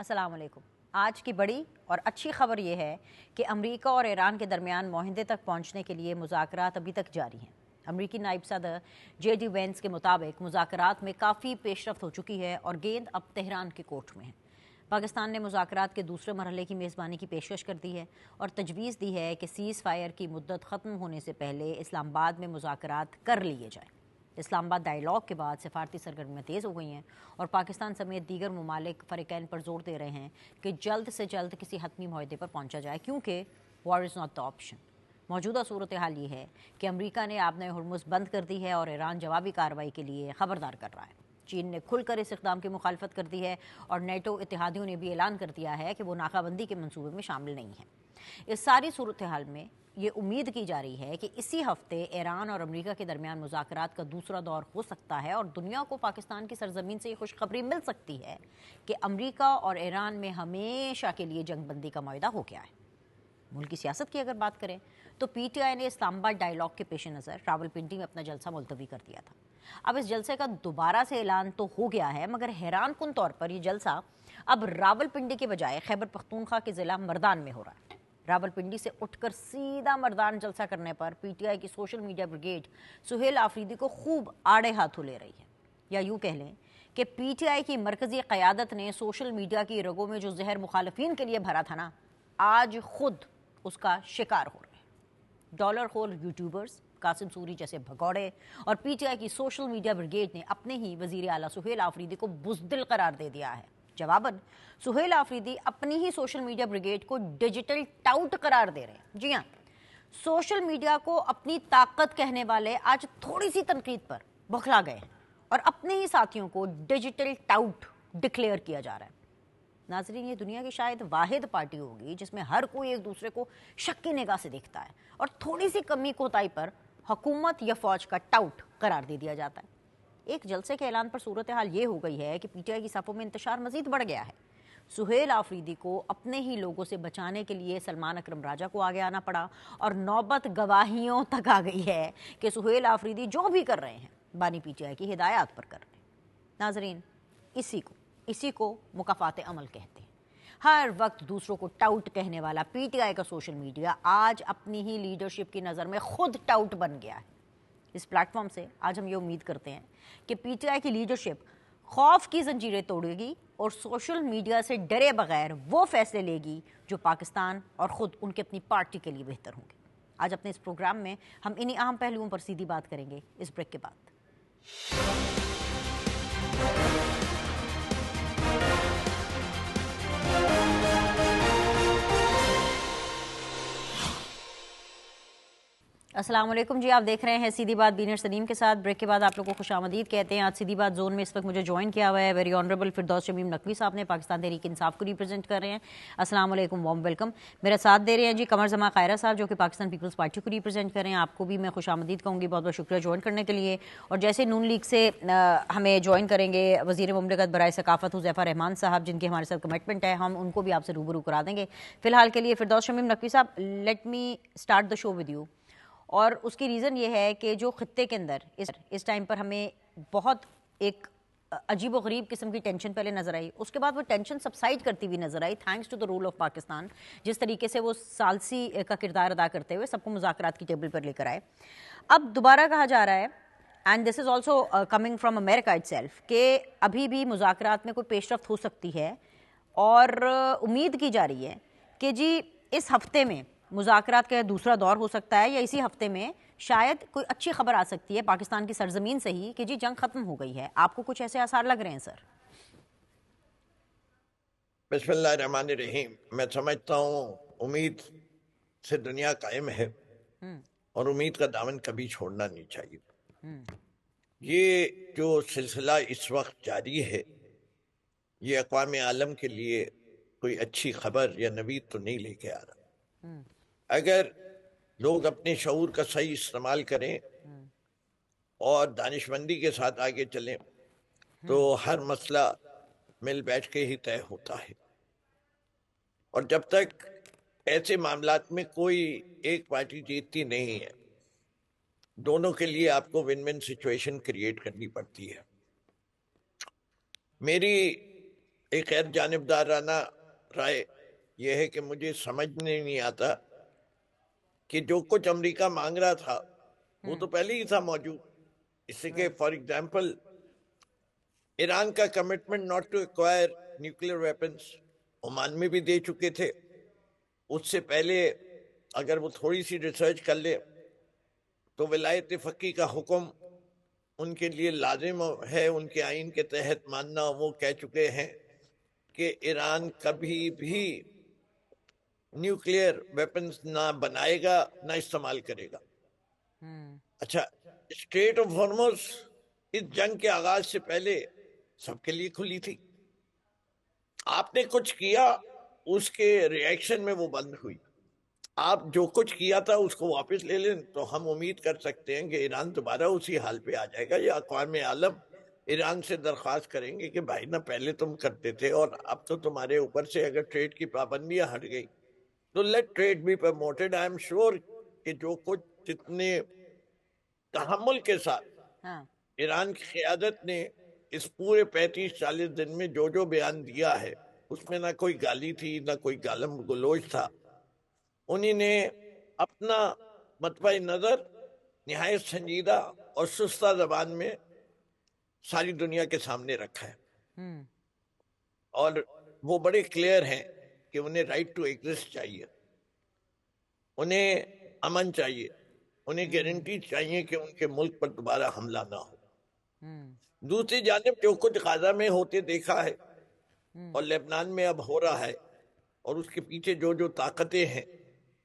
السلام علیکم۔ آج کی بڑی اور اچھی خبر یہ ہے کہ امریکہ اور ایران کے درمیان معاہدے تک پہنچنے کے لیے مذاکرات ابھی تک جاری ہیں۔ امریکی نائب صدر جے ڈی وینس کے مطابق مذاکرات میں کافی پیش رفت ہو چکی ہے اور گیند اب تہران کی کورٹ میں ہے۔ پاکستان نے مذاکرات کے دوسرے مرحلے کی میزبانی کی پیشکش کر دی ہے اور تجویز دی ہے کہ سیز فائر کی مدت ختم ہونے سے پہلے اسلام آباد میں مذاکرات کر لیے جائیں۔ اسلام آباد ڈائیلاگ کے بعد سفارتی سرگرمیاں تیز ہو گئی ہیں اور پاکستان سمیت دیگر ممالک فریقین پر زور دے رہے ہیں کہ جلد سے جلد کسی حتمی معاہدے پر پہنچا جائے، کیونکہ وار از ناٹ دا آپشن۔ موجودہ صورتحال یہ ہے کہ امریکہ نے آبنۂ ہرمز بند کر دی ہے اور ایران جوابی کارروائی کے لیے خبردار کر رہا ہے۔ چین نے کھل کر اس اقدام کی مخالفت کر دی ہے اور نیٹو اتحادیوں نے بھی اعلان کر دیا ہے کہ وہ ناکہ بندی کے منصوبے میں شامل نہیں ہیں۔ اس ساری صورتحال میں یہ امید کی جا رہی ہے کہ اسی ہفتے ایران اور امریکہ کے درمیان مذاکرات کا دوسرا دور ہو سکتا ہے اور دنیا کو پاکستان کی سرزمین سے یہ خوشخبری مل سکتی ہے کہ امریکہ اور ایران میں ہمیشہ کے لیے جنگ بندی کا معاہدہ ہو گیا ہے۔ ملکی سیاست کی اگر بات کریں تو پی ٹی آئی نے اسلام آباد ڈائیلاگ کے پیش نظر راولپنڈی میں اپنا جلسہ ملتوی کر دیا تھا۔ اب اس جلسے کا دوبارہ سے اعلان تو ہو گیا ہے، مگر حیران کن طور پر یہ جلسہ اب راولپنڈی کے بجائے خیبر پختونخوا کے ضلع مردان میں ہو رہا ہے۔ راولپنڈی سے اٹھ کر سیدھا مردان جلسہ کرنے پر پی ٹی آئی کی social media brigade Sohail Afridi کو خوب آڑے ہاتھوں لے رہی ہے، یا یوں کہہ لیں کہ پی ٹی آئی کی مرکزی قیادت نے سوشل میڈیا کی رگوں میں جو زہر مخالفین کے لیے بھرا تھا نا، آج خود اس کا شکار ہو رہے ہیں۔ ڈالر خور یوٹیوبرز قاسم سوری جیسے بھگوڑے اور پی ٹی آئی کی سوشل میڈیا بریگیڈ نے اپنے ہی وزیر اعلیٰ سہیل آفریدی کو بزدل قرار دے دیا ہے۔ جواباً سہیل آفریدی اپنی ہی سوشل میڈیا بریگیڈ کو ڈیجیٹل ٹاؤٹ قرار دے رہے ہیں۔ جی ہاں، سوشل میڈیا کو اپنی طاقت کہنے والے آج تھوڑی سی تنقید پر بوکھلا گئے ہیں اور اپنے ہی ساتھیوں کو ڈیجیٹل ٹاؤٹ ڈکلیئر کیا جا رہا ہے۔ ناظرین، یہ دنیا کی شاید واحد پارٹی ہوگی جس میں ہر کوئی ایک دوسرے کو شک کی نگاہ سے دیکھتا ہے اور تھوڑی سی کمی کوتاہی پر حکومت یا فوج کا ٹاؤٹ قرار دے دیا جاتا ہے۔ ایک جلسے کے اعلان پر صورتحال یہ ہو گئی ہے کہ پی ٹی آئی کی صفوں میں انتشار مزید بڑھ گیا ہے۔ سہیل آفریدی کو اپنے ہی لوگوں سے بچانے کے لیے سلمان اکرم راجہ کو آگے آنا پڑا اور نوبت گواہیوں تک آ گئی ہے کہ سہیل آفریدی جو بھی کر رہے ہیں بانی پی ٹی آئی کی ہدایات پر کر رہے ہیں۔ ناظرین، اسی کو مکافات عمل کہتے ہیں۔ ہر وقت دوسروں کو ٹاؤٹ کہنے والا پی ٹی آئی کا سوشل میڈیا آج اپنی ہی لیڈرشپ کی نظر میں خود ٹاؤٹ بن گیا ہے۔ اس پلیٹ فارم سے آج ہم یہ امید کرتے ہیں کہ پی ٹی آئی کی لیڈرشپ خوف کی زنجیریں توڑے گی اور سوشل میڈیا سے ڈرے بغیر وہ فیصلے لے گی جو پاکستان اور خود ان کی اپنی پارٹی کے لیے بہتر ہوں گے۔ آج اپنے اس پروگرام میں ہم انہی اہم پہلوؤں پر سیدھی بات کریں گے اس بریک کے بعد۔ السلام علیکم جی، آپ دیکھ رہے ہیں سیدھی بات بینر سلیم کے ساتھ۔ بریک کے بعد آپ لوگوں کو خوش آمدید کہتے ہیں۔ آج سیدھی بات زون میں اس وقت مجھے جوائن کیا ہوا ہے ویری آنریبل فردوس شمیم نقوی صاحب نے، پاکستان تحریک انصاف کو ریپرزینٹ کر رہے ہیں۔ السلام علیکم، وارم ویلکم۔ میرا ساتھ دے رہے ہیں جی قمر زمان خائرہ صاحب جو کہ پاکستان پیپلز پارٹی کو ریپرزینٹ کر رہے ہیں۔ آپ کو بھی میں خوش آمدید کہوں گی، بہت بہت شکریہ جوائن کرنے کے لیے۔ اور جیسے نون لیگ سے ہمیں جوائن کریں گے وزیر مملکت برائے ثقافت حذیفہ رحمان صاحب، جن کی ہمارے ساتھ کمٹمنٹ ہے، ہم ان کو بھی آپ سے روبرو کرا دیں گے۔ فی الحال کے لیے فردوس شمیم نقوی صاحب، let me start the show with you. اور اس کی ریزن یہ ہے کہ جو خطے کے اندر اس ٹائم پر ہمیں بہت ایک عجیب و غریب قسم کی ٹینشن پہلے نظر آئی، اس کے بعد وہ ٹینشن سبسائڈ کرتی ہوئی نظر آئی thanks to the role of Pakistan, جس طریقے سے وہ ثالثی کا کردار ادا کرتے ہوئے سب کو مذاکرات کی ٹیبل پر لے کر آئے۔ اب دوبارہ کہا جا رہا ہے and this is also coming from America it self کہ ابھی بھی مذاکرات میں کوئی پیش رفت ہو سکتی ہے اور امید کی جا رہی ہے کہ جی اس ہفتے میں مذاکرات کا دوسرا دور ہو سکتا ہے یا اسی ہفتے میں شاید کوئی اچھی خبر آ سکتی ہے پاکستان کی سرزمین سے ہی کہ جی جنگ ختم ہو گئی ہے۔ آپ کو کچھ ایسے آثار لگ رہے ہیں سر؟ بسم اللہ الرحمن الرحیم۔ میں سمجھتا ہوں امید سے دنیا قائم ہے اور امید کا دامن کبھی چھوڑنا نہیں چاہیے۔ یہ جو سلسلہ اس وقت جاری ہے یہ اقوام عالم کے لیے کوئی اچھی خبر یا نوید تو نہیں لے کے آ رہا۔ اگر لوگ اپنے شعور کا صحیح استعمال کریں اور دانش مندی کے ساتھ آگے چلیں تو ہر مسئلہ مل بیٹھ کے ہی طے ہوتا ہے، اور جب تک ایسے معاملات میں کوئی ایک پارٹی جیتتی نہیں ہے، دونوں کے لیے آپ کو ون ون سچویشن کریٹ کرنی پڑتی ہے۔ میری ایک غیر جانبدارانہ رائے یہ ہے کہ مجھے سمجھنے نہیں آتا کہ جو کچھ امریکہ مانگ رہا تھا وہ تو پہلے ہی تھا موجود. اس سے کہ فار ایگزامپل ایران کا commitment not to acquire nuclear weapons Oman میں بھی دے چکے تھے. اس سے پہلے اگر وہ تھوڑی سی ریسرچ کر لے تو ولایت فقیہ کا حکم ان کے لیے لازم ہے، ان کے آئین کے تحت ماننا. وہ کہہ چکے ہیں کہ ایران کبھی بھی نیوکلیر ویپنز نہ بنائے گا نہ استعمال کرے گا. اچھا، اسٹریٹ آف ہارمز اس جنگ کے آغاز سے پہلے سب کے لیے کھلی تھی. آپ نے کچھ کیا، اس کے ریئیکشن میں وہ بند ہوئی. آپ جو کچھ کیا تھا اس کو واپس لے لیں تو ہم امید کر سکتے ہیں کہ ایران دوبارہ اسی حال پہ آ جائے گا، یا اقوام عالم ایران سے درخواست کریں گے کہ بھائی نہ پہلے تم کرتے تھے اور اب تو تمہارے اوپر سے اگر ٹریڈ کی پابندیاں ہٹ گئی تو let trade be promoted. I am sure کہ جو کچھ جتنے تحمل کے ساتھ ایران کی قیادت نے اس پورے 35-40 دن میں جو بیان دیا ہے اس میں نہ کوئی گالی تھی نہ کوئی گالم گلوچ تھا. انہی نے اپنا مطبع نظر نہایت سنجیدہ اور سستہ زبان میں ساری دنیا کے سامنے رکھا ہے، اور وہ بڑے کلیئر ہیں کہ انہیں رائٹ ٹو ایگزسٹ چاہیے، انہیں امن چاہیے، انہیں گارنٹی چاہیے کہ ان کے ملک پر دوبارہ حملہ نہ ہو. دوسری جانب جو کچھ غزہ میں ہوتے دیکھا ہے اور لبنان میں اب ہو رہا ہے، اور اس کے پیچھے جو طاقتیں ہیں،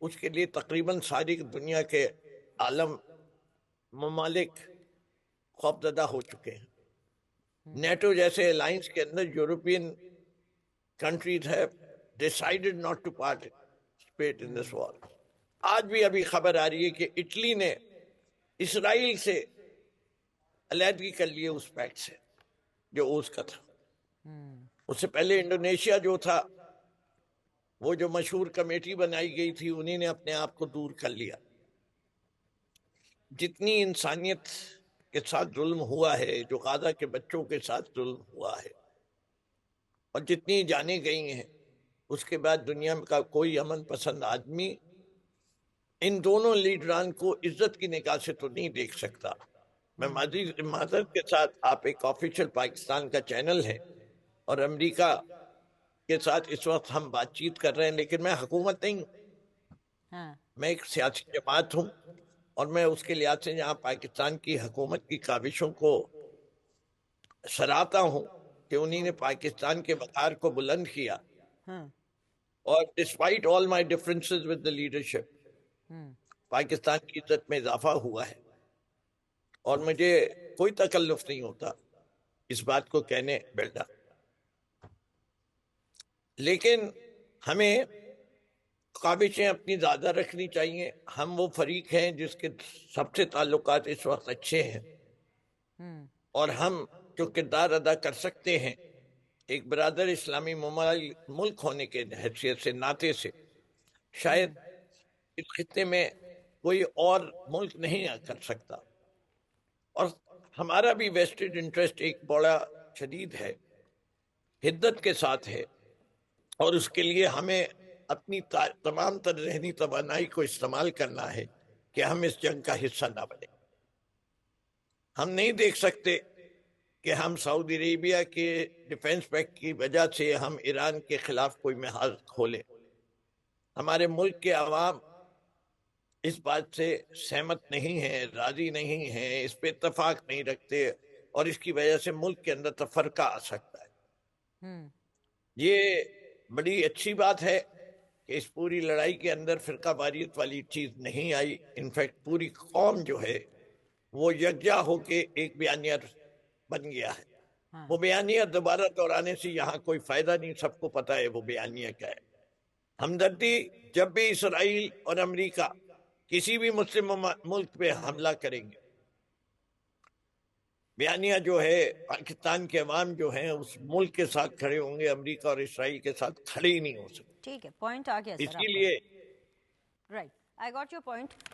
اس کے لیے تقریباً ساری دنیا کے عالم ممالک خوفزدہ ہو چکے ہیں. نیٹو جیسے الائنس کے اندر European countries have decided not to participate in this war. آج بھی ابھی خبر آ رہی ہے کہ اٹلی نے اسرائیل سے علیحدگی کر لی اس پیکٹ سے جو اس کا تھا. اس سے پہلے انڈونیشیا جو تھا، وہ جو مشہور کمیٹی بنائی گئی تھی، انہی نے اپنے آپ کو دور کر لیا. جتنی انسانیت کے ساتھ ظلم ہوا ہے، جو غزہ کے بچوں کے ساتھ ظلم ہوا ہے، اور جتنی جانیں گئی ہیں، اس کے بعد دنیا کا کوئی امن پسند آدمی ان دونوں لیڈران کو عزت کی نگاہ سے تو نہیں دیکھ سکتا. میں معذرت کے ساتھ، آپ ایک آفیشل پاکستان کا چینل ہے اور امریکہ کے ساتھ اس وقت ہم بات چیت کر رہے ہیں، لیکن میں حکومت نہیں ہوں، میں ایک سیاسی جماعت ہوں، اور میں اس کے لحاظ سے جہاں پاکستان کی حکومت کی کاوشوں کو سراہتا ہوں کہ انہی نے پاکستان کے وقار کو بلند کیا، اور despite all my differences with the leadership Pakistan کی عزت میں اضافہ ہوا ہے. اور مجھے کوئی تکلف نہیں ہوتا اس بات کو کہنے بیٹھا، لیکن ہمیں کاوشیں اپنی زیادہ رکھنی چاہیے. ہم وہ فریق ہیں جس کے سب سے تعلقات اس وقت اچھے ہیں، اور ہم جو کردار ادا کر سکتے ہیں ایک برادر اسلامی ملک ہونے کے حیثیت سے، ناطے سے، شاید اس خطے میں کوئی اور ملک نہیں کر سکتا. اور ہمارا بھی ویسٹڈ انٹرسٹ ایک بڑا شدید ہے، حدت کے ساتھ ہے، اور اس کے لیے ہمیں اپنی تمام تر ذہنی توانائی کو استعمال کرنا ہے کہ ہم اس جنگ کا حصہ نہ بنیں. ہم نہیں دیکھ سکتے کہ ہم سعودی عربیہ کے ڈیفنس پیکٹ کی وجہ سے ہم ایران کے خلاف کوئی محاذ کھولیں. ہمارے ملک کے عوام اس بات سے سہمت نہیں ہیں، راضی نہیں ہیں، اس پہ اتفاق نہیں رکھتے، اور اس کی وجہ سے ملک کے اندر تفرقہ آ سکتا ہے. یہ بڑی اچھی بات ہے کہ اس پوری لڑائی کے اندر فرقہ واریت والی چیز نہیں آئی. انفیکٹ پوری قوم جو ہے وہ یکجا ہو کے ایک بیانیہ بن گیا ہے. وہ بیانیہ دوبارہ دہرانے سے یہاں کوئی فائدہ نہیں، سب کو پتہ ہے وہ بیانیہ کیا ہے. ہمدردی جب بھی اسرائیل اور امریکہ کسی بھی مسلم ملک پہ حملہ کریں گے، بیانیہ جو ہے پاکستان کے عوام جو ہیں اس ملک کے ساتھ کھڑے ہوں گے، امریکہ اور اسرائیل کے ساتھ کھڑے ہی نہیں ہو سکتے. ٹھیک ہے، پوائنٹ آ گیا سر. اسی لیے right I got your point.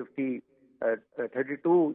32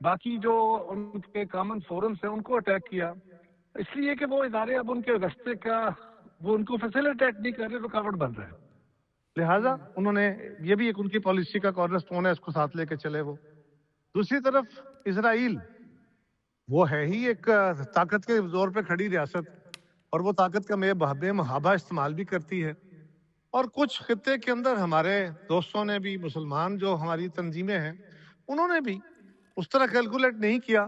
باقی جو ان کے کامن فورمز ہیں ان کو اٹیک کیا، اس لیے کہ وہ ادارے اب ان کے رستے کا وہ ان کو فیسیلیٹیٹ نہیں کر رہے، رکاوٹ بن رہے ہیں. لہٰذا انہوں نے یہ بھی ایک ان کی پالیسی کا کارنر اسٹون ہے، اس کو ساتھ لے کے چلے. وہ دوسری طرف اسرائیل وہ ہے ہی ایک طاقت کے زور پہ کھڑی ریاست، اور وہ طاقت کا بے محابہ استعمال بھی کرتی ہے. اور کچھ خطے کے اندر ہمارے دوستوں نے بھی، مسلمان جو ہماری تنظیمیں ہیں انہوں نے بھی اس طرح کیلکولیٹ نہیں کیا،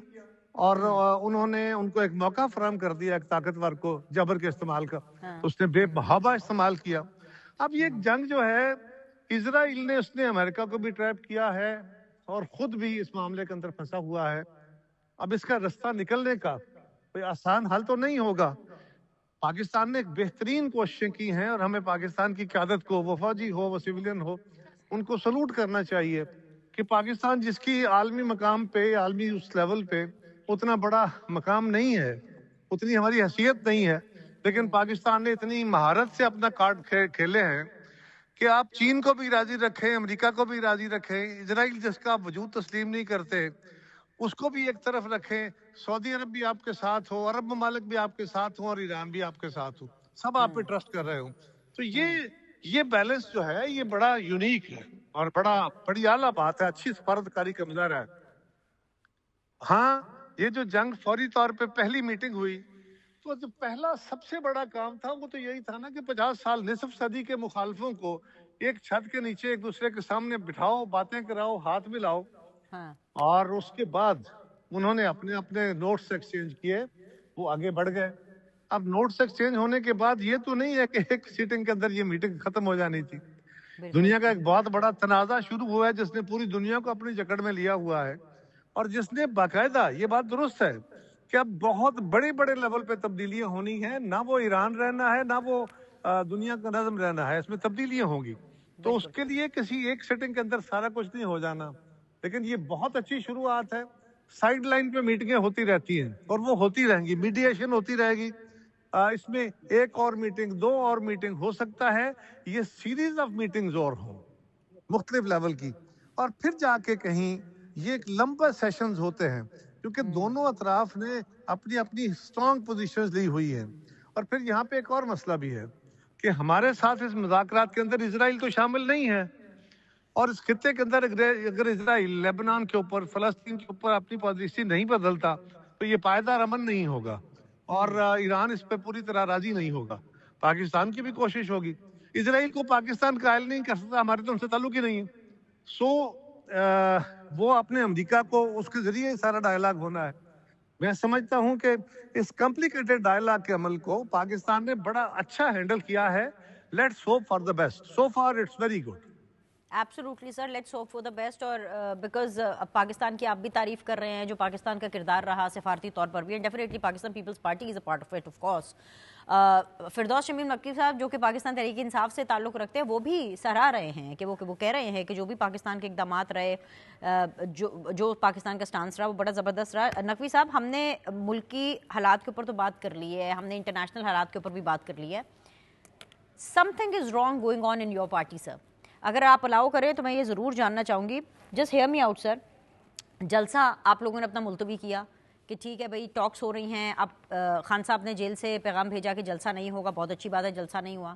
اور انہوں نے ان کو ایک موقع فراہم کر دیا ایک طاقتور کو جبر کے استعمال کا، اس نے بے محابہ استعمال کیا. اب یہ ایک جنگ جو ہے اسرائیل نے، اس نے امریکہ کو بھی ٹریپ کیا ہے اور خود بھی اس معاملے کے اندر پھنسا ہوا ہے. اب اس کا رستہ نکلنے کا کوئی آسان حل تو نہیں ہوگا. پاکستان نے ایک بہترین کوششیں کی ہیں، اور ہمیں پاکستان کی قیادت کو، وہ فوجی ہو وہ سویلین ہو، ان کو سلوٹ کرنا چاہیے کہ پاکستان جس کی عالمی مقام پہ، عالمی اس لیول پہ اتنا بڑا مقام نہیں ہے، اتنی ہماری حیثیت نہیں ہے، لیکن پاکستان نے اتنی مہارت سے اپنا کارڈ کھیلے ہیں کہ آپ چین کو بھی راضی رکھیں، امریکہ کو بھی راضی رکھیں، اسرائیل جس کا آپ وجود تسلیم نہیں کرتے اس کو بھی ایک طرف رکھیں، سعودی عرب بھی آپ کے ساتھ ہو، عرب ممالک بھی آپ کے ساتھ ہوں، اور ایران بھی آپ کے ساتھ ہو، سب آپ پہ ٹرسٹ کر رہے ہوں. تو یہ بیلنس جو ہے یہ بڑا یونیک ہے اور بڑی اعلیٰ بات ہے، اچھی سفارتکاری کا مظاہرہ ہے. ہاں یہ جو جنگ فوری طور پہ پہلی میٹنگ ہوئی تو جو پہلا سب سے بڑا کام تھا وہ تو یہی تھا نا کہ 50 سال نصف صدی کے مخالفوں کو ایک چھت کے نیچے ایک دوسرے کے سامنے بٹھاؤ، باتیں کراؤ، ہاتھ ملاؤ، اور اس کے بعد انہوں نے اپنے نوٹس ایکسچینج کیے، وہ آگے بڑھ گئے. اب نوٹس ایکسچینج ہونے کے بعد یہ تو نہیں ہے کہ ایک سیٹنگ کے اندر یہ میٹنگ ختم ہو جانی تھی. دنیا کا ایک بہت بڑا تنازع شروع ہوا ہے جس نے پوری دنیا کو اپنی جکڑ میں لیا ہوا ہے، اور جس نے باقاعدہ، یہ بات درست ہے کہ اب بہت بڑے لیول پہ تبدیلیاں ہونی ہیں، نہ وہ ایران رہنا ہے نہ وہ دنیا کا نظم رہنا ہے، اس میں تبدیلیاں ہوں گی. تو اس کے لیے کسی ایک سیٹنگ کے اندر سارا کچھ نہیں ہو جانا، لیکن یہ بہت اچھی شروعات ہے. سائیڈ لائن پہ میٹنگیں ہوتی رہتی ہیں اور وہ ہوتی رہیں گی، میڈیشن ہوتی رہے گی. اس میں ایک اور میٹنگ، 2 اور میٹنگ، ہو سکتا ہے یہ سیریز آف میٹنگز اور ہوں مختلف لیول کی، اور پھر جا کے کہیں یہ ایک لمبا سیشنز ہوتے ہیں کیونکہ دونوں اطراف نے اپنی اسٹرانگ پوزیشنز لی ہوئی ہیں. اور پھر یہاں پہ ایک اور مسئلہ بھی ہے کہ ہمارے ساتھ اس مذاکرات کے اندر اسرائیل تو شامل نہیں ہے، اور اس خطے کے اندر اگر اسرائیل لیبنان کے اوپر، فلسطین کے اوپر اپنی پالیسی نہیں بدلتا تو یہ پائیدار امن نہیں ہوگا، اور ایران اس پہ پوری طرح راضی نہیں ہوگا. پاکستان کی بھی کوشش ہوگی، اسرائیل کو پاکستان قائل نہیں کر سکتا، ہمارے تو ان سے تعلق ہی نہیں ہے. وہ اپنے امریکہ کو اس کے ذریعے سارا ڈائلاگ ہونا ہے. میں سمجھتا ہوں کہ اس کمپلیکیٹڈ ڈائلاگ کے عمل کو پاکستان نے بڑا اچھا ہینڈل کیا ہے. Let's hope for the best. So for its very good. Absolutely sir, let's hope for the best. اور بیکاز پاکستان کی آپ بھی تعریف کر رہے ہیں، جو پاکستان کا کردار رہا سفارتی طور پر بھی، and definitely Pakistan peoples party is a part of it of course. Firdous Shamim Makki صاحب جو کہ پاکستان تحریک انصاف سے تعلق رکھتے ہیں، وہ بھی سراہ رہے ہیں کہ وہ کہہ رہے ہیں کہ جو بھی پاکستان کے اقدامات رہے، جو پاکستان کا سٹانس رہا وہ بڑا زبردست رہا. نقوی صاحب، ہم نے ملکی حالات کے اوپر تو بات کر لی ہے، ہم نے انٹرنیشنل حالات کے اوپر بھی بات کر لی ہے. Something is wrong going on in your party sir. اگر آپ الاؤ کریں تو میں یہ ضرور جاننا چاہوں گی، جسٹ ہیئر می آؤٹ سر. جلسہ آپ لوگوں نے اپنا ملتوی کیا کہ ٹھیک ہے بھائی ٹاکس ہو رہی ہیں، اب خان صاحب نے جیل سے پیغام بھیجا کہ جلسہ نہیں ہوگا، بہت اچھی بات ہے، جلسہ نہیں ہوا.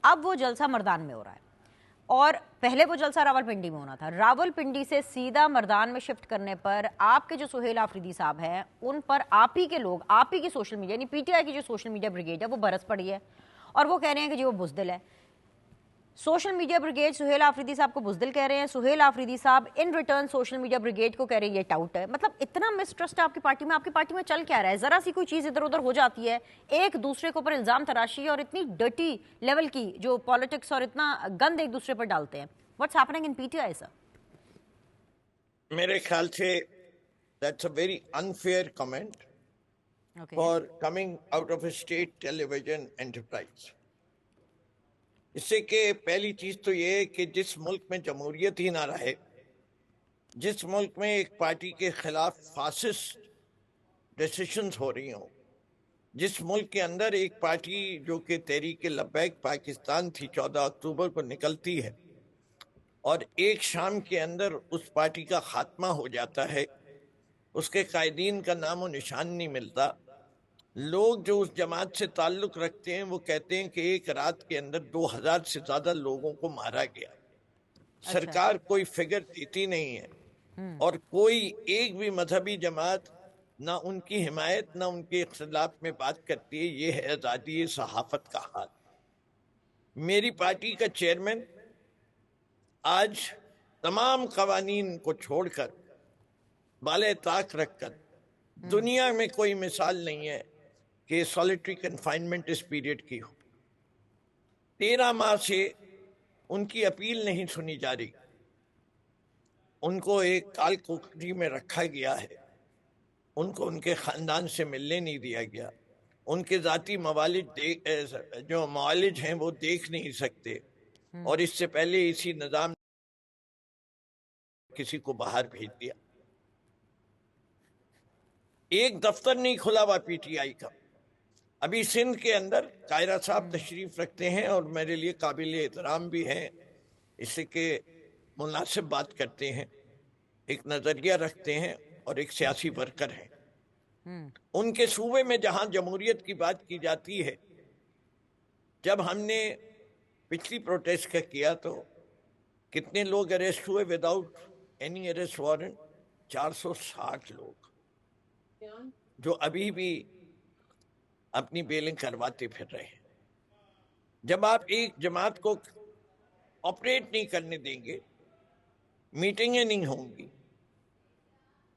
اب وہ جلسہ مردان میں ہو رہا ہے، اور پہلے وہ جلسہ راول پنڈی میں ہونا تھا. راول پنڈی سے سیدھا مردان میں شفٹ کرنے پر آپ کے جو سہیل آفریدی صاحب ہیں ان پر آپ ہی کے لوگ، آپ ہی کی سوشل میڈیا یعنی پی ٹی آئی کی جو سوشل میڈیا بریگیڈ ہے وہ برس پڑی ہے، اور وہ کہہ رہے ہیں کہ جی وہ بزدل ہے. Social media brigade Sohail Afridi صاحب کو بزدل کہہ رہے ہیں، سہیل آفریدی صاحب in return social media brigade کو کہہ رہے ہیں یہ ٹاؤٹ ہے. مطلب اتنا مسٹرسٹ ہے آپ کی پارٹی میں چل کیا رہا ہے؟ ذرا سی کوئی چیز ادھر ادھر ہو جاتی ہے، ایک دوسرے کے اوپر الزام تراشی اور اتنی ڈرٹی لیول کی جو پالیٹکس اور اتنا گند ایک دوسرے پر ڈالتے ہیں. What's happening in P T I sir? میرے خیال سے that's a very unfair comment for coming out of a state television enterprise. اس سے کہ پہلی چیز تو یہ ہے کہ جس ملک میں جمہوریت ہی نہ رہے، جس ملک میں ایک پارٹی کے خلاف فاسسٹ ڈیسیشنز ہو رہی ہوں، جس ملک کے اندر ایک پارٹی جو کہ تحریک لبیک پاکستان تھی 14 اکتوبر کو نکلتی ہے اور ایک شام کے اندر اس پارٹی کا خاتمہ ہو جاتا ہے، اس کے قائدین کا نام و نشان نہیں ملتا. لوگ جو اس جماعت سے تعلق رکھتے ہیں وہ کہتے ہیں کہ ایک رات کے اندر 2000 سے زیادہ لوگوں کو مارا گیا. سرکار کوئی فگر دیتی نہیں ہے، اور کوئی ایک بھی مذہبی جماعت نہ ان کی حمایت نہ ان کے اختلاف میں بات کرتی ہے. یہ ہے آزادی صحافت کا حال. میری پارٹی کا چیئرمین آج تمام قوانین کو چھوڑ کر بالے طاق رکھ کر، دنیا میں کوئی مثال نہیں ہے کہ سولیٹری کنفائنمنٹ اس پیریڈ کی ہو. 13 ماہ سے ان کی اپیل نہیں سنی جا رہی. ان کو ایک کال کوٹری میں رکھا گیا ہے، ان کو ان کے خاندان سے ملنے نہیں دیا گیا. ان کے ذاتی جو معالج ہیں وہ دیکھ نہیں سکتے. اور اس سے پہلے اسی نظام نے کسی کو باہر بھیج دیا. ایک دفتر نہیں کھلا ہوا پی ٹی آئی کا. ابھی سندھ کے اندر قائرہ صاحب تشریف رکھتے ہیں اور میرے لیے قابل احترام بھی ہیں، اس سے کہ مناسب بات کرتے ہیں، ایک نظریہ رکھتے ہیں اور ایک سیاسی ورکر ہیں. ان کے صوبے میں جہاں جمہوریت کی بات کی جاتی ہے، جب ہم نے پچھلی پروٹیسٹ کا کیا تو کتنے لوگ اریسٹ ہوئے وداؤٹ اینی اریسٹ وارنٹ؟ 460 لوگ، جو ابھی بھی اپنی بیلنگ کرواتے پھر رہے ہیں. جب آپ ایک جماعت کو آپریٹ نہیں کرنے دیں گے، میٹنگیں نہیں ہوں گی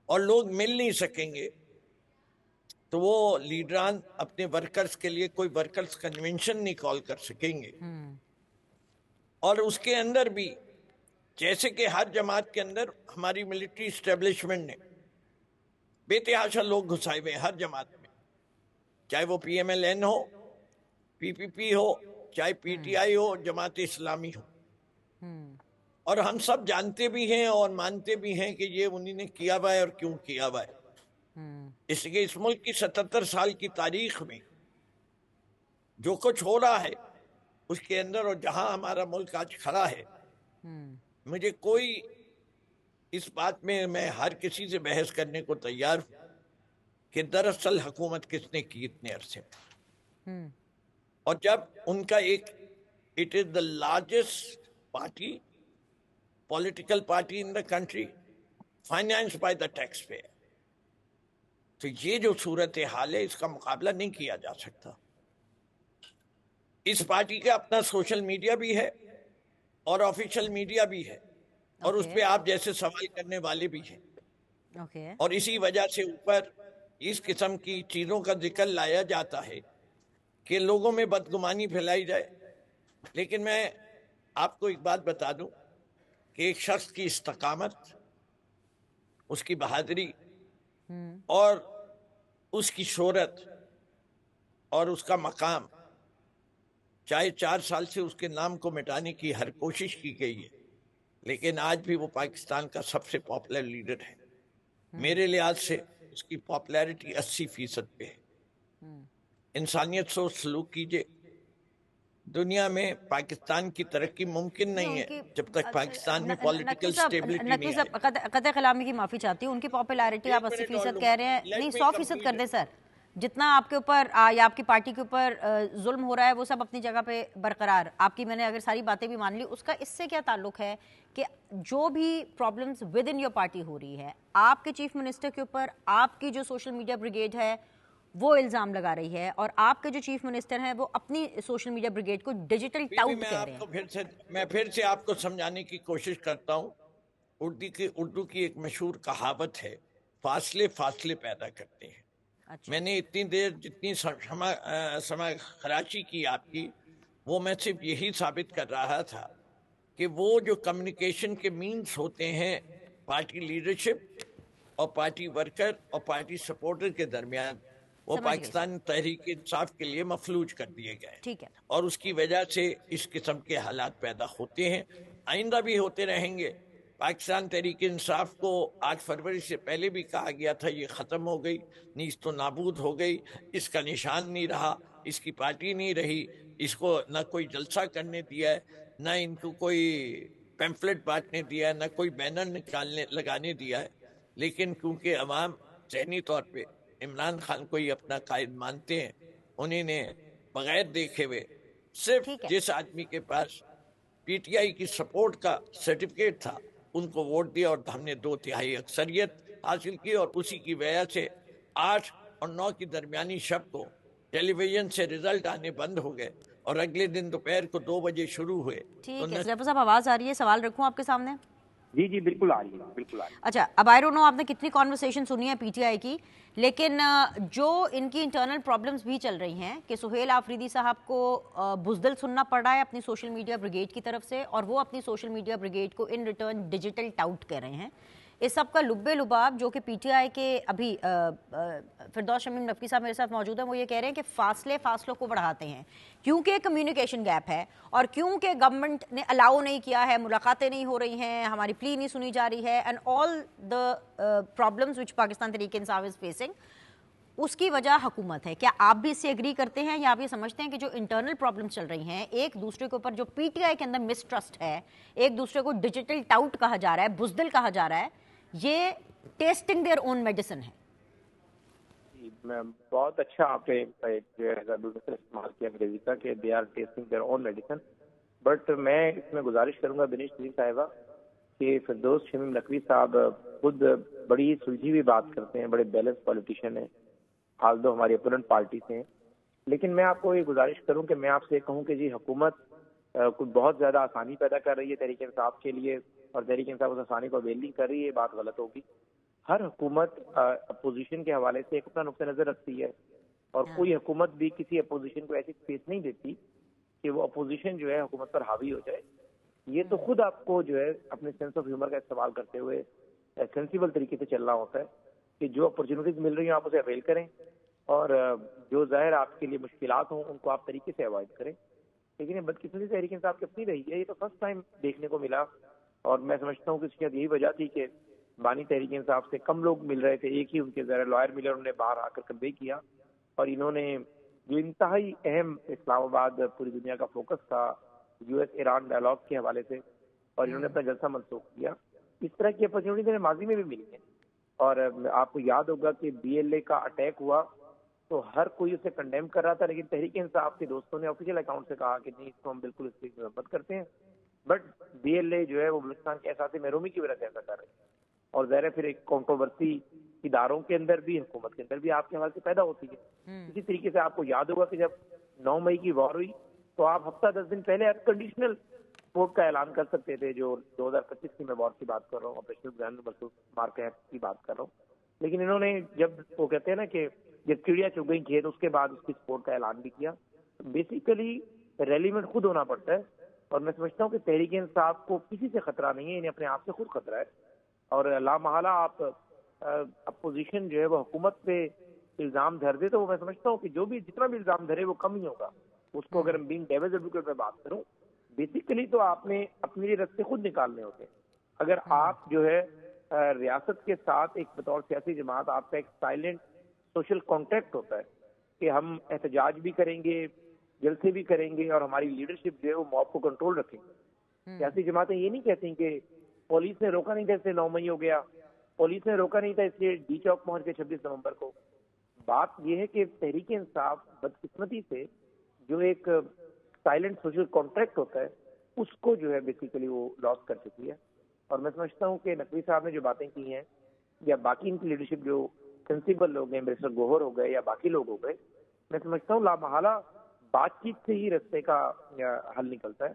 اور لوگ مل نہیں سکیں گے، تو وہ لیڈران اپنے ورکرز کے لیے کوئی ورکرز کنونشن نہیں کال کر سکیں گے. اور اس کے اندر بھی جیسے کہ ہر جماعت کے اندر ہماری ملٹری اسٹیبلشمنٹ نے بے تحاشا لوگ گھسائے ہوئے ہر جماعت میں، چاہے وہ پی ایم ایل این ہو، پی پی پی ہو، چاہے پی ٹی آئی ہو، جماعت اسلامی ہو. اور ہم سب جانتے بھی ہیں اور مانتے بھی ہیں کہ یہ انہی نے کیا ہوا ہے اور کیوں کیا ہوا ہے. اس لیے اس ملک کی 77 سال کی تاریخ میں جو کچھ ہو رہا ہے اس کے اندر، اور جہاں ہمارا ملک آج کھڑا ہے، مجھے کوئی اس بات میں ہر کسی سے بحث کرنے کو تیار ہوں کہ دراصل حکومت کس نے کی اتنے عرصے میں. اور جب ان کا ایک it is the largest party, political party in the country, finance by the taxpayer, تو یہ جو صورت حال ہے اس کا مقابلہ نہیں کیا جا سکتا. اس پارٹی کا اپنا سوشل میڈیا بھی ہے اور آفیشیل میڈیا بھی ہے، اور اس پہ آپ جیسے سوال کرنے والے بھی ہیں. اور اسی وجہ سے اوپر اس قسم کی چیزوں کا ذکر لایا جاتا ہے کہ لوگوں میں بدگمانی پھیلائی جائے. لیکن میں آپ کو ایک بات بتا دوں کہ ایک شخص کی استقامت، اس کی بہادری اور اس کی شہرت اور اس کا مقام، چاہے 4 سال سے اس کے نام کو مٹانے کی ہر کوشش کی گئی ہے، لیکن آج بھی وہ پاکستان کا سب سے پاپولر لیڈر ہے. میرے لحاظ سے اس کی پاپولیرٹی 80% پہ ہے. انسانیت سے سلوک کیجئے. دنیا میں پاکستان کی ترقی ممکن نہیں ہے جب تک پاکستان میں پولیٹیکل سٹیبلٹی نہیں ہے. قطع کلامی کی معافی چاہتی ہوں. ان کی پاپولیرٹی آپ 80% کہہ رہے ہیں، نہیں 100% کر دیں سر. جتنا آپ کے اوپر یا آپ کی پارٹی کے اوپر ظلم ہو رہا ہے وہ سب اپنی جگہ پہ برقرار. آپ کی میں نے اگر ساری باتیں بھی مان لی، اس کا اس سے کیا تعلق ہے کہ جو بھی problems with in your party ہو رہی ہے، آپ کے چیف منسٹر کے اوپر آپ کی جو سوشل میڈیا بریگیڈ ہے وہ الزام لگا رہی ہے، اور آپ کے جو چیف منسٹر ہیں وہ اپنی سوشل میڈیا بریگیڈ کو ڈیجیٹل ٹاؤٹ کہہ رہے ہیں. میں پھر سے آپ کو سمجھانے کی کوشش کرتا ہوں. اردو کی ایک مشہور کہاوت ہے، فاصلے فاصلے پیدا کرتے ہیں. میں نے اتنی دیر جتنی سماع خراشی کی آپ کی، وہ میں صرف یہی ثابت کر رہا تھا کہ وہ جو کمیونیکیشن کے مینز ہوتے ہیں پارٹی لیڈرشپ اور پارٹی ورکر اور پارٹی سپورٹر کے درمیان، وہ پاکستان تحریک انصاف کے لیے مفلوج کر دیے گئے، اور اس کی وجہ سے اس قسم کے حالات پیدا ہوتے ہیں، آئندہ بھی ہوتے رہیں گے. پاکستان تحریک انصاف کو 8 فروری سے پہلے بھی کہا گیا تھا یہ ختم ہو گئی، نیست و نابود ہو گئی، اس کا نشان نہیں رہا، اس کی پارٹی نہیں رہی، اس کو نہ کوئی جلسہ کرنے دیا ہے، نہ ان کو کوئی پیمفلٹ بانٹنے دیا ہے، نہ کوئی بینر لگانے دیا ہے. لیکن کیونکہ عوام ذہنی طور پہ عمران خان کو ہی اپنا قائد مانتے ہیں. انہیں نے بغیر دیکھے ہوئے صرف جس آدمی کے پاس پی ٹی آئی کی سپورٹ کا سرٹیفکیٹ تھا ان کو ووٹ دیا اور ہم نے 2/3 اکثریت حاصل کی, اور اسی کی وجہ سے 8 اور 9 کی درمیانی شب کو ٹیلی ویژن سے رزلٹ آنے بند ہو گئے اور اگلے دن دوپہر کو 2 بجے شروع ہوئے. ٹھیک ہے حذیفہ صاحب, آواز آ رہی ہے, سوال رکھوں آپ کے سامنے؟ جی جی بالکل آ رہی ہے, بالکل آ رہی ہے. اچھا, اب آئی ڈونٹ نو آپ نے کتنی کانورسیشن سنی ہے پی ٹی آئی کی, لیکن جو ان کی انٹرنل پرابلمز بھی چل رہی ہیں کہ سہیل آفریدی صاحب کو بزدل سننا پڑ رہا ہے اپنی سوشل میڈیا بریگیڈ کی طرف سے, اور وہ اپنی سوشل میڈیا بریگیڈ کو ان ریٹرن ڈیجیٹل ٹاؤٹ کہہ رہے ہیں. اس سب کا لبے لباب جو کہ پی ٹی آئی کے ابھی فردوس شمیم نقوی صاحب میرے ساتھ موجود ہیں, وہ یہ کہہ رہے ہیں کہ فاصلوں کو بڑھاتے ہیں کیونکہ کمیونیکیشن گیپ ہے, اور کیونکہ گورنمنٹ نے الاؤ نہیں کیا ہے, ملاقاتیں نہیں ہو رہی ہیں, ہماری پلی نہیں سنی جا رہی ہے, and all the problems which Pakistan Tehreek Insaf is facing, اس کی وجہ حکومت ہے. کیا آپ بھی اس سے ایگری کرتے ہیں, یا آپ یہ سمجھتے ہیں کہ جو انٹرنل پرابلمز چل رہی ہیں, ایک دوسرے کے اوپر جو پی ٹی آئی کے اندر مسٹرسٹ ہے, ایک دوسرے کو ڈیجیٹل ٹاؤٹ کہا جا رہا ہے, بزدل کہا جا رہا ہے, یہ ٹیسٹنگ دیئر اون میڈیسن ہے؟ بہت اچھا آپ نے جو ہے استعمال کیا انگریزی کا کہ they are testing their own medicine. But میں اس میں گزارش کروں گا بنیش نذیر صاحبہ کہ فردوس شمیم نقوی صاحب خود بڑی سلجھی ہوئی بات کرتے ہیں, بڑے بیلنس پولیٹیشین ہیں, آلدو ہماری اپوننٹ پارٹی سے ہیں. لیکن میں آپ کو یہ گزارش کروں کہ میں آپ سے کہوں کہ جی حکومت کوئی بہت زیادہ آسانی پیدا کر رہی ہے تحریک انصاف کے لیے, اور تحریک انصاف اس آسانی کو اویل نہیں کر رہی ہے, یہ بات غلط ہوگی. ہر حکومت اپوزیشن کے حوالے سے ایک اپنا نقطہ نظر رکھتی ہے, اور کوئی حکومت بھی کسی اپوزیشن کو ایسی اسپیس نہیں دیتی کہ وہ اپوزیشن جو ہے حکومت پر حاوی ہو جائے. یہ تو خود آپ کو جو ہے اپنے سینس آف ہیومر کا استعمال کرتے ہوئے سینسیبل طریقے سے چلنا ہوتا ہے کہ جو اپرچونیٹیز مل رہی ہیں آپ اسے اویل کریں, اور جو ظاہر آپ کے لیے مشکلات ہوں ان کو آپ طریقے سے اوائڈ کریں. لیکن یہ بدقسمتی تحریک انصاف کی اپنی رہی ہے, یہ تو فرسٹ ٹائم دیکھنے کو ملا, اور میں سمجھتا ہوں کہ اس کی یہی وجہ تھی کہ بانی تحریک انصاف سے کم لوگ مل رہے تھے, ایک ہی ان کے ذرا لائر ملے, انہوں نے باہر آ کر کنوے کیا, اور انہوں نے جو انتہائی اہم اسلام آباد پوری دنیا کا فوکس تھا یو ایس ایران ڈائلاگ کے حوالے سے, اور انہوں نے اپنا جلسہ منسوخ کیا. اس طرح کی اپرچونیٹی ماضی میں بھی ملی ہیں, اور آپ کو یاد ہوگا کہ بی ایل اے کا اٹیک ہوا تو ہر کوئی اسے کنڈیم کر رہا تھا, لیکن تحریک انصاف کے دوستوں نے آفیشیل اکاؤنٹ سے کہا کہ نہیں, اس کو ہم بالکل اس کی مذمت کرتے ہیں. بٹ بی ایل اے جو ہے وہ بلوچستان کے احساس محرومی کی وجہ سے ایسا کر رہے ہیں, اور ظاہر ہے پھر ایک کنٹروورسی اداروں کے اندر بھی, حکومت کے اندر بھی آپ کے حوالے سے پیدا ہوتی ہے. اسی طریقے سے آپ کو یاد ہوگا کہ جب 9 مئی کی وار ہوئی تو آپ ہفتہ 10 دن پہلے کنڈیشنل سپورٹ کا اعلان کر سکتے تھے, جو 2025 کی میں وار کی بات کر رہا ہوں, آپریشنل گرینڈ ورسز مارکیٹ کی بات کر رہا ہوں. لیکن انہوں نے جب وہ کہتے ہیں نا کہ جب چڑیا چگ گئی کھیت, اس کے بعد اس کی سپورٹ کا اعلان بھی کیا. بیسیکلی ریلیونٹ خود ہونا پڑتا ہے, اور میں سمجھتا ہوں کہ تحریک انصاف کو کسی سے خطرہ نہیں ہے, انہیں اپنے آپ سے خود خطرہ ہے. اور لامحالہ آپ اپوزیشن جو ہے وہ حکومت پہ الزام دھر دے, تو وہ میں سمجھتا ہوں کہ جو بھی جتنا بھی الزام دھرے وہ کم ہی ہوگا. اس کو اگر بینگ ڈیویلز ایڈوکیٹ میں بات کروں, بیسیکلی تو آپ نے اپنے لیے رستے خود نکالنے ہوتے ہیں. اگر آپ جو ہے ریاست کے ساتھ ایک بطور سیاسی جماعت آپ کا ایک سائلنٹ سوشل کانٹیکٹ ہوتا ہے کہ ہم احتجاج بھی کریں گے, جلسے بھی کریں گے, اور ہماری لیڈرشپ جو ہے وہ موب کو کنٹرول رکھیں گے. سیاسی جماعتیں یہ نہیں کہتی کہ پولیس نے روکا نہیں تھا اس لیے 9 مئی ہو گیا, پولیس نے روکا نہیں تھا اس لیے ڈی چوک پہنچ گئے 26 نومبر کو. بات یہ ہے کہ تحریک انصاف بدقسمتی سے جو ایک سائلنٹ سوشل کانٹریکٹ ہوتا ہے اس کو جو ہے بیسیکلی وہ لاس کر چکی ہے. اور میں سمجھتا ہوں کہ نقوی صاحب نے جو باتیں کی ہیں, یا باقی ان کی لیڈرشپ جو سینسیبل لوگ ہیں, بیرسٹر گوہر ہو گئے یا باقی لوگ ہو گئے, میں سمجھتا ہوں لامحالہ بات چیت سے ہی رستے کا حل نکلتا ہے.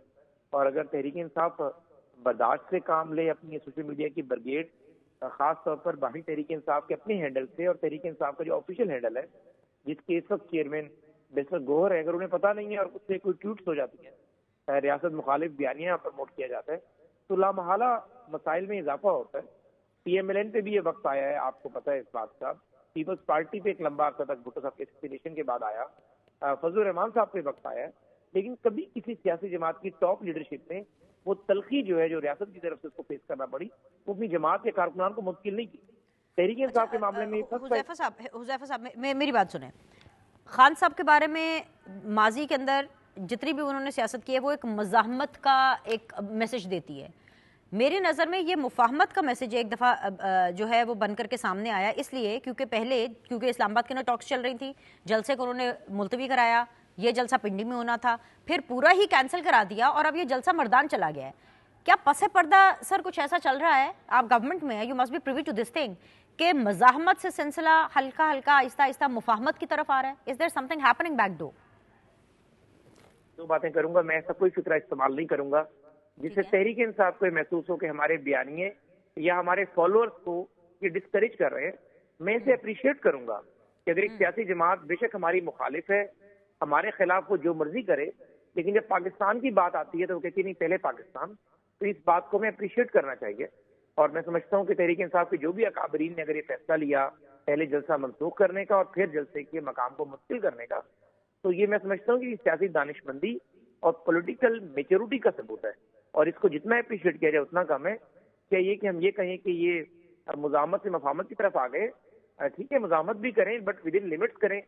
اور اگر تحریک انصاف برداشت سے کام لے, اپنی سوشل میڈیا کی برگیڈ خاص طور پر باہری تحریک انصاف کے اپنے ہینڈل سے, اور تحریک انصاف کا جو آفیشیل ہینڈل ہے جس کے اس وقت چیئرمین بیرسٹر گوہر ہے, اگر انہیں پتہ نہیں ہے اور اس سے کوئی ٹویٹس ہو جاتی ہیں, ریاست مخالف بیانیہ پروموٹ کیا جاتا ہے, تو لامحالہ مسائل میں اضافہ ہوتا ہے. پی ایم ایل این پہ بھی یہ وقت آیا ہے, آپ کو پتہ ہے اس بات کا. پیپلز پارٹی پہ ایک لمبا عرصہ تک بھٹو صاحب کے ایکسپینیشن کے بعد آیا, فضل الرحمان صاحب پہ وقت آیا ہے, لیکن کبھی کسی سیاسی جماعت کی ٹاپ لیڈرشپ نے وہ تلخی جو ہے جو ریاست کی طرف سے اس کو فیس کرنا پڑی, وہ اپنی جماعت کے کارکنان کو منتقل نہیں کی. تحریک انصاف کے معاملے میں حذیفہ صاحب میری بات سنیں. خان صاحب کے بارے میں ماضی کے اندر جتنی بھی انہوں نے سیاست کی ہے وہ ایک مزاحمت کا ایک میسج دیتی ہے, میری نظر میں یہ مفاہمت کا میسیج ایک دفعہ جو ہے وہ بن کر کے سامنے آیا، اس لیے کیونکہ اسلام آباد کے نا ٹاکس چل رہی تھی، جلسے کو انہوں نے ملتوی کرایا، یہ جلسہ پنڈی میں ہونا تھا، پھر پورا ہی کینسل کرا دیا اور اب یہ جلسہ مردان چلا گیا ہے. کیا پس پردہ سر کچھ ایسا چل رہا ہے؟ آپ گورنمنٹ میں you must be privy to this thing کہ مزاحمت سے سلسلہ ہلکا ہلکا آہستہ آہستہ مفاہمت کی طرف آ رہا ہے. Is there something happening back door? دو باتیں کروں گا میں، ایسا کوئی فکرہ استعمال نہیں کروں گا جس سے تحریک انصاف کو محسوس ہو کہ ہمارے بیانیے یا ہمارے فالوورز کو یہ ڈسکریج کر رہے ہیں. میں اسے اپریشیٹ کروں گا کہ اگر ایک سیاسی جماعت بے شک ہماری مخالف ہے، ہمارے خلاف وہ جو مرضی کرے، لیکن جب پاکستان کی بات آتی ہے تو وہ کہتی نہیں پہلے پاکستان. تو اس بات کو میں اپریشیٹ کرنا چاہیے، اور میں سمجھتا ہوں کہ تحریک انصاف کے جو بھی اکابرین نے اگر یہ فیصلہ لیا پہلے جلسہ منسوخ کرنے کا اور پھر جلسے کے مقام کو منتقل کرنے کا، تو یہ میں سمجھتا ہوں کہ سیاسی دانش مندی اور پولیٹیکل میچورٹی کا ثبوت ہے، اور اس کو جتنا اپریشیٹ کیا جائے اتنا کم ہے. کیا یہ کہ ہم یہ کہیں کہ یہ مزاحمت سے مفاہمت کی طرف آ گئے، ٹھیک ہے مزاحمت بھی کریں بٹ ود ان لمٹس کریں،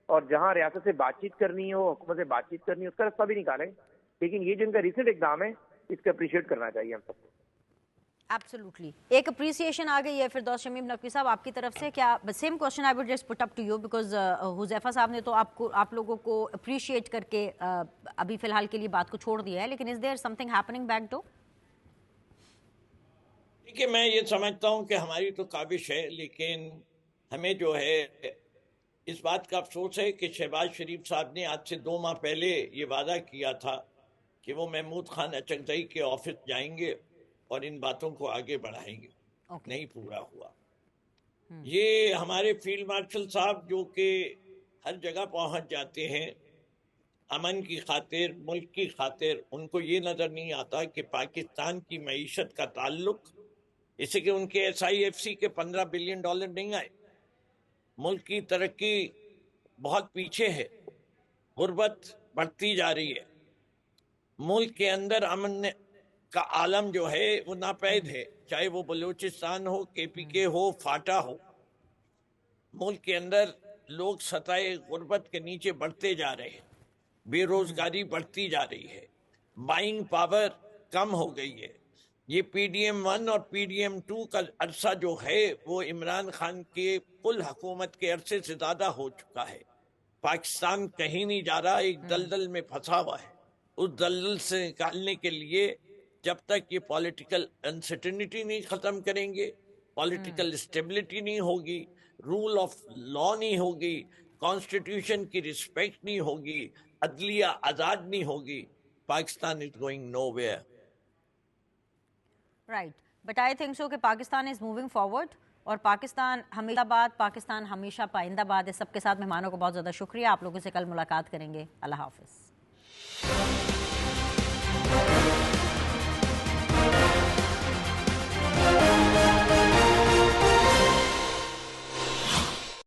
اور جہاں ریاست سے بات چیت کرنی ہو، حکومت سے بات چیت کرنی ہو، اس کا راستہ بھی نکالیں. لیکن یہ جو ان کا ریسنٹ اقدام ہے اس کا اپریشیٹ کرنا چاہیے ہم سب کو. ایبسولوٹلی ایک اپریسیشن آ گئی ہے. فردوس شمیم نقوی صاحب آپ کی طرف سے کیا same question I would just put up to you because Huzaifa صاحب نے تو آپ لوگوں کو اپریشیٹ کر کے ابھی فی الحال کے لیے بات کو چھوڑ دیا ہے، لیکن is there something happening back door? ٹھیک ہے، میں یہ سمجھتا ہوں کہ ہماری تو کاوش ہے، لیکن ہمیں جو ہے اس بات کا افسوس ہے کہ شہباز شریف صاحب نے آج سے 2 ماہ پہلے یہ وعدہ کیا تھا کہ وہ محمود خان اچکزئی کے آفس جائیں گے اور ان باتوں کو آگے بڑھائیں گے. نہیں پورا ہوا. یہ ہمارے فیلڈ مارشل صاحب جو کہ ہر جگہ پہنچ جاتے ہیں امن کی خاطر، ملک کی خاطر، ان کو یہ نظر نہیں آتا کہ پاکستان کی معیشت کا تعلق اس سے کہ ان کے SIFC کے $15 بلین نہیں آئے. ملک کی ترقی بہت پیچھے ہے، غربت بڑھتی جا رہی ہے، ملک کے اندر امن کا عالم جو ہے وہ ناپید ہے، چاہے وہ بلوچستان ہو، KPK ہو، فاٹا ہو. ملک کے اندر لوگ سطح غربت کے نیچے بڑھتے جا رہے ہیں، بے روزگاری بڑھتی جا رہی ہے، بائنگ پاور کم ہو گئی ہے. یہ PDM-1 اور PDM-2 کا عرصہ جو ہے وہ عمران خان کے کل حکومت کے عرصے سے زیادہ ہو چکا ہے. پاکستان کہیں نہیں جا رہا، ایک دلدل میں پھنسا ہوا ہے. اس دلدل سے نکالنے کے لیے جب تک یہ پولیٹیکل انسرٹنٹی نہیں ختم کریں گے، پولیٹیکل اسٹیبلٹی نہیں ہوگی، رول آف لا نہیں ہوگی، کانسٹیٹیوشن کی رسپیکٹ نہیں ہوگی، عدلیہ آزاد نہیں ہوگی، Pakistan is going nowhere. Right, but I think so کہ پاکستان از موونگ فارورڈ، اور پاکستان ہمیشہ باد، پاکستان ہمیشہ پائندہ باد. اس سب کے ساتھ مہمانوں کو بہت زیادہ شکریہ. آپ لوگوں سے کل ملاقات کریں گے. اللہ حافظ.